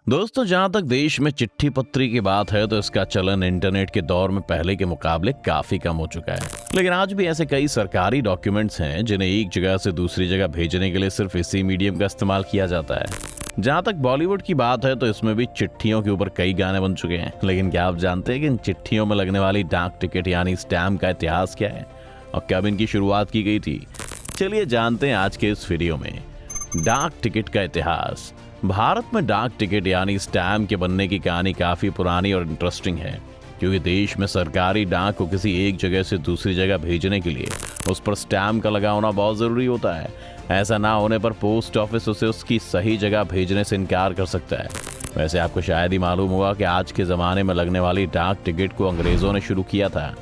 दोस्तों, जहां तक देश में चिट्ठी पत्री की बात है तो इसका चलन इंटरनेट के दौर में पहले के मुकाबले काफी कम हो चुका है। लेकिन आज भी ऐसे कई सरकारी डॉक्यूमेंट्स हैं जिन्हें एक जगह से दूसरी जगह भेजने के लिए सिर्फ इसी मीडियम का इस्तेमाल किया जाता है। जहां तक बॉलीवुड की बात है तो इसमें भी चिट्ठियों के ऊपर कई गाने बन चुके हैं। लेकिन क्या आप जानते हैं कि इन चिट्ठियों में लगने वाली डाक टिकट यानी स्टैम्प का इतिहास क्या है और कब इनकी शुरुआत की गई थी? चलिए जानते हैं आज के इस वीडियो में डाक टिकट का इतिहास। भारत में डाक टिकट यानी स्टैम्प के बनने की कहानी काफी पुरानी और इंटरेस्टिंग है, क्योंकि देश में सरकारी डाक को किसी एक जगह से दूसरी जगह भेजने के लिए उस पर स्टैम्प का लगा होना बहुत जरूरी होता है। ऐसा ना होने पर पोस्ट ऑफिस उसे उसकी सही जगह भेजने से इनकार कर सकता है। वैसे आपको शायद ही मालूम होगा कि आज के जमाने में लगने वाली डाक टिकट को अंग्रेजों ने शुरू किया था।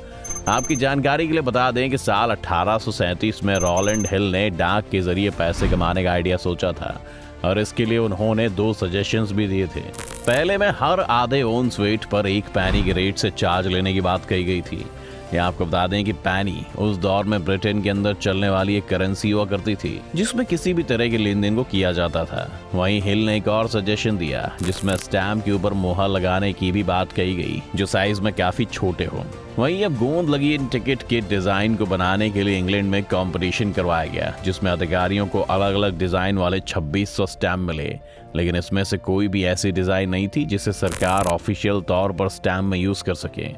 आपकी जानकारी के लिए बता दें कि साल 1837 में रॉलैंड हिल ने डाक के जरिए पैसे कमाने का आइडिया सोचा था और इसके लिए उन्होंने 2 सजेशंस भी दिए थे। पहले में हर आधे ओंस वेट पर 1 पैनी के रेट से चार्ज लेने की बात कही गई थी। यहाँ आपको बता दें कि पैनी उस दौर में ब्रिटेन के अंदर चलने वाली एक करेंसी हुआ करती थी जिसमें किसी भी तरह के लेन देन को किया जाता था। वहीं हिल ने एक और सजेशन दिया जिसमें स्टैम्प के ऊपर मोहर लगाने की भी बात कही गई जो साइज में काफी छोटे हो। वहीं अब गोंद लगी इन टिकट के डिजाइन को बनाने के लिए इंग्लैंड में कंपटीशन करवाया गया जिसमें अधिकारियों को अलग अलग डिजाइन वाले 2600 स्टैम्प मिले। लेकिन इसमें से कोई भी ऐसी डिजाइन नहीं थी जिसे सरकार ऑफिशियल तौर पर स्टैम्प में यूज कर सके।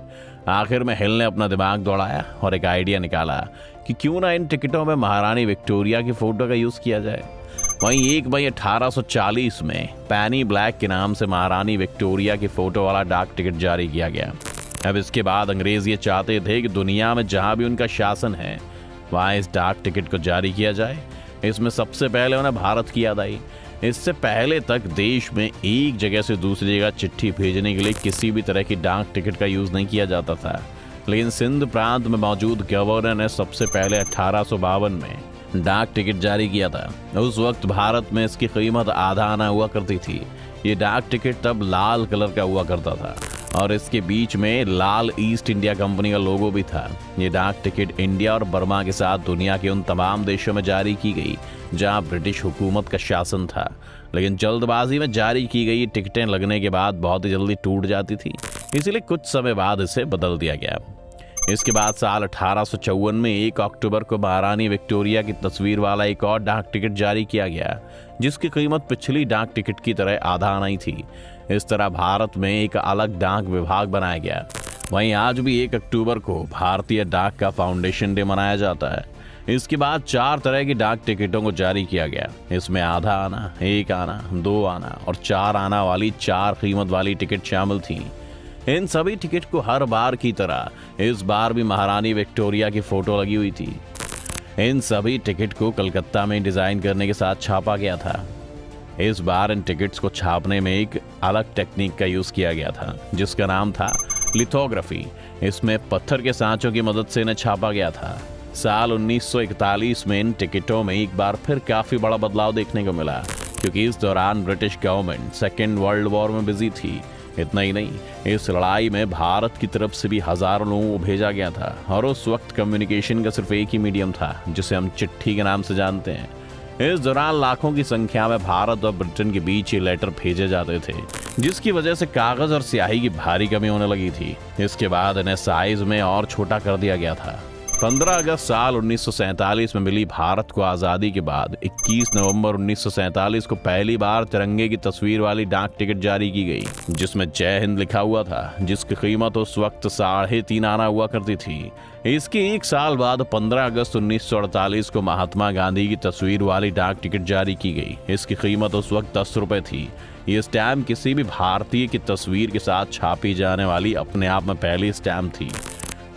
आखिर में हिल ने अपना दिमाग दौड़ाया और एक आइडिया निकाला कि क्यों ना इन टिकटों में महारानी विक्टोरिया की फोटो का यूज किया जाए। वहीं 1 मई 1840 में पैनी ब्लैक के नाम से महारानी विक्टोरिया की फोटो वाला डाक टिकट जारी किया गया। अब इसके बाद अंग्रेज ये चाहते थे कि दुनिया में जहां भी उनका शासन है वहां इस डाक टिकट को जारी किया जाए। इसमें सबसे पहले उन्हें भारत की याद आई। इससे पहले तक देश में एक जगह से दूसरी जगह चिट्ठी भेजने के लिए किसी भी तरह की डाक टिकट का यूज नहीं किया जाता था। लेकिन सिंध प्रांत में मौजूद गवर्नर ने सबसे पहले 1852 में डाक टिकट जारी किया था। उस वक्त भारत में इसकी कीमत आधा आना हुआ करती थी। ये डाक टिकट तब लाल कलर का हुआ करता था और इसके बीच में लाल ईस्ट इंडिया कंपनी का लोगो भी था। ये डाक टिकट इंडिया और बर्मा के साथ दुनिया के उन तमाम देशों में जारी की गई जहां ब्रिटिश हुकूमत का शासन था। लेकिन जल्दबाजी में जारी की गई टिकटें लगने के बाद बहुत ही जल्दी टूट जाती थी, इसलिए कुछ समय बाद इसे बदल दिया गया। इसके बाद साल 1854 में 1 अक्टूबर को महारानी विक्टोरिया की तस्वीर वाला एक और डाक टिकट जारी किया गया जिसकी कीमत पिछली डाक टिकट की तरह आधा आना ही थी। इस तरह भारत में एक अलग डाक विभाग बनाया गया। वहीं आज भी 1 अक्टूबर को भारतीय डाक का फाउंडेशन डे मनाया जाता है। इसके बाद 4 तरह की डाक टिकटों को जारी किया गया। इसमें आधा आना, 1 आना, 2 आना और 4 आना वाली 4 कीमत वाली टिकट शामिल थी। इन सभी टिकट को हर बार की तरह इस बार भी महारानी विक्टोरिया की फोटो लगी हुई थी। इन सभी टिकट को कलकत्ता में डिजाइन करने के साथ छापा गया था। इस बार इन टिकट्स को छापने में एक अलग टेक्निक का यूज किया गया था जिसका नाम था लिथोग्राफी। इसमें पत्थर के सांचों की मदद से इन्हें छापा गया था। साल 1941 में इन टिकटों में एक बार फिर काफी बड़ा बदलाव देखने को मिला क्योंकि इस दौरान British government 2nd world war में बिजी थी। इतना ही नहीं, इस लड़ाई में भारत की तरफ से भी हजारों लोगों को भेजा गया था और उस वक्त कम्युनिकेशन का सिर्फ एक ही मीडियम था जिसे हम चिट्ठी के नाम से जानते हैं। इस दौरान लाखों की संख्या में भारत और ब्रिटेन के बीच ये लेटर भेजे जाते थे जिसकी वजह से कागज और स्याही की भारी कमी होने लगी थी। इसके बाद इन्हें साइज में और छोटा कर दिया गया था। 15 अगस्त साल 1947 में मिली भारत को आज़ादी के बाद 21 नवंबर 1947 को पहली बार तिरंगे की तस्वीर वाली डाक टिकट जारी की गई जिसमें जय हिंद लिखा हुआ था जिसकी कीमत उस वक्त 3.5 आना हुआ करती थी। इसके 1 साल बाद 15 अगस्त 1948 को महात्मा गांधी की तस्वीर वाली डाक टिकट जारी की गई। इसकी कीमत उस वक्त 10 रुपए थी। ये स्टैम्प किसी भी भारतीय की तस्वीर के साथ छापी जाने वाली अपने आप में पहली स्टैम्प थी।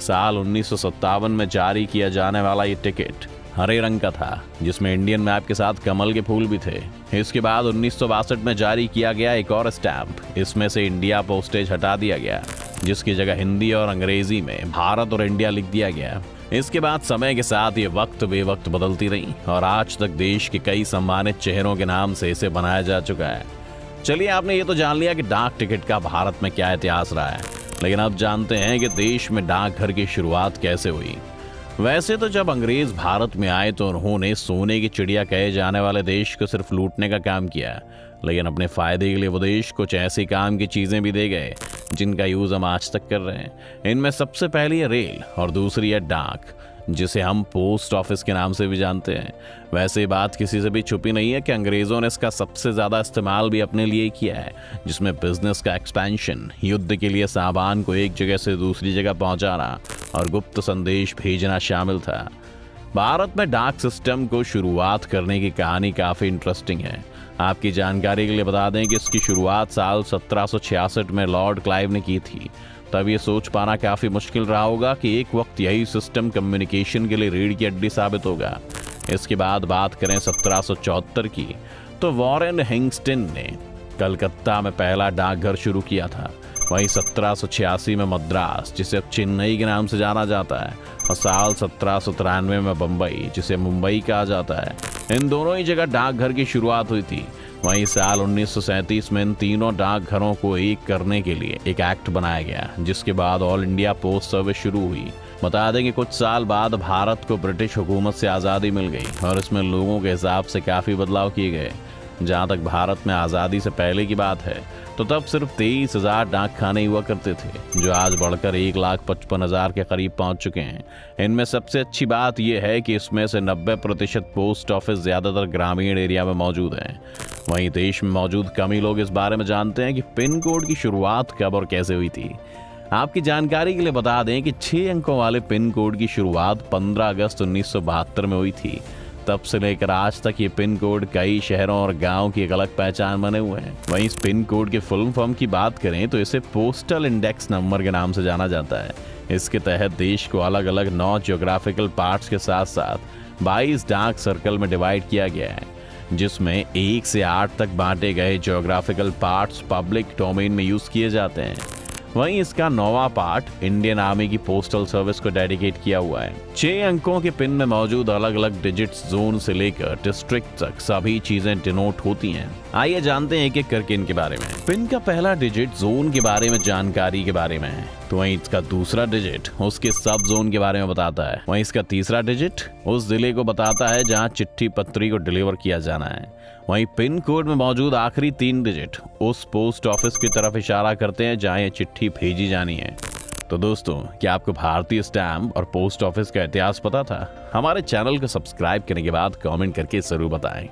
साल 1957 में जारी किया जाने वाला ये टिकट हरे रंग का था जिसमें इंडियन मैप के साथ कमल के फूल भी थे। इसके बाद 1962 में जारी किया गया एक और स्टैम्प। इसमें से इंडिया पोस्टेज हटा दिया गया जिसकी जगह हिंदी और अंग्रेजी में भारत और इंडिया लिख दिया गया। इसके बाद समय के साथ ये वक्त बेवक्त बदलती रही और आज तक देश के कई सम्मानित चेहरों के नाम से इसे बनाया जा चुका है। चलिए, आपने ये तो जान लिया कि डाक टिकट का भारत में क्या इतिहास रहा है, लेकिन अब जानते हैं कि देश में डाकघर की शुरुआत कैसे हुई। वैसे तो जब अंग्रेज भारत में आए तो उन्होंने सोने की चिड़िया कहे जाने वाले देश को सिर्फ लूटने का काम किया। लेकिन अपने फायदे के लिए वो देश कुछ ऐसे काम की चीजें भी दे गए जिनका यूज हम आज तक कर रहे हैं। इनमें सबसे पहली है रेल और दूसरी है डाक, जिसे हम पोस्ट ऑफिस के नाम से भी जानते हैं। वैसे बात किसी से भी छुपी नहीं है कि अंग्रेजों ने इसका सबसे ज्यादा इस्तेमाल भी अपने लिए किया है, जिसमें बिजनेस का एक्सपेंशन, युद्ध के लिए सामान को एक जगह से दूसरी जगह पहुंचाना और गुप्त संदेश भेजना शामिल था। भारत में डाक सिस्टम को शुरुआत करने की कहानी काफी इंटरेस्टिंग है। आपकी जानकारी के लिए बता दें कि इसकी शुरुआत साल 1766 में लॉर्ड क्लाइव ने की थी। तब ये सोच पाना काफी मुश्किल रहा होगा कि एक वक्त यही सिस्टम कम्युनिकेशन के लिए रीढ़ की हड्डी साबित होगा। इसके बाद बात करें 1774 की, तो वॉरेन हेंगस्टन ने कलकत्ता में पहला डाकघर शुरू किया था। वहीं 1786 में मद्रास, जिसे अब चेन्नई के नाम से जाना जाता है, और साल 1793 में बम्बई, जिसे मुंबई कहा जाता है, इन दोनों ही जगह डाकघर की शुरुआत हुई थी। वहीं साल 1937 में इन तीनों डाकघरों को एक करने के लिए एक एक्ट बनाया गया, जिसके बाद ऑल इंडिया पोस्ट सर्विस शुरू हुई। बता दें कि कुछ साल बाद भारत को ब्रिटिश हुकूमत से आज़ादी मिल गई और इसमें लोगों के हिसाब से काफ़ी बदलाव किए गए। जहाँ तक भारत में आज़ादी से पहले की बात है, तो तब सिर्फ 23,000 डाक खाने हुआ करते थे, जो आज बढ़कर 1,55,000 के करीब पहुंच चुके हैं। इनमें सबसे अच्छी बात यह है कि इसमें से 90% पोस्ट ऑफिस ज़्यादातर ग्रामीण एरिया में मौजूद हैं। वहीं देश में मौजूद कम ही लोग इस बारे में जानते हैं कि पिन कोड की शुरुआत कब और कैसे हुई थी। आपकी जानकारी के लिए बता दें कि 6 अंकों वाले पिन कोड की शुरुआत 15 अगस्त 1972 में हुई थी। तब से लेकर आज तक ये पिन कोड कई शहरों और गांवों की एक अलग पहचान बने हुए हैं। वहीं इस पिन कोड के फुल फॉर्म की बात करें तो इसे पोस्टल इंडेक्स नंबर के नाम से जाना जाता है। इसके तहत देश को अलग अलग 9 ज्योग्राफिकल पार्ट्स के साथ साथ 22 डाक सर्कल में डिवाइड किया गया है, जिसमें 1 से 8 तक बांटे गए ज्योग्राफिकल पार्ट्स पब्लिक डोमेन में यूज किए जाते हैं। वहीं इसका 9वां पार्ट इंडियन आर्मी की पोस्टल सर्विस को डेडिकेट किया हुआ है। 6 अंकों के पिन में मौजूद अलग अलग डिजिट्स जोन से लेकर डिस्ट्रिक्ट तक सभी चीजें डिनोट होती हैं। आइए जानते हैं एक एक करके इनके बारे में। पिन का पहला डिजिट जोन के बारे में जानकारी के बारे में है, तो वहीं इसका दूसरा डिजिट उसके सब जोन के बारे में बताता है। वहीं इसका तीसरा डिजिट उस जिले को बताता है जहां चिट्ठी पत्री को डिलीवर किया जाना है। वहीं पिन कोड में मौजूद आखिरी 3 डिजिट उस पोस्ट ऑफिस की तरफ इशारा करते हैं जहां ये चिट्ठी भेजी जानी है। तो दोस्तों, क्या आपको भारतीय स्टैम्प और पोस्ट ऑफिस का इतिहास पता था? हमारे चैनल को सब्सक्राइब करने के बाद कमेंट करके जरूर बताएं।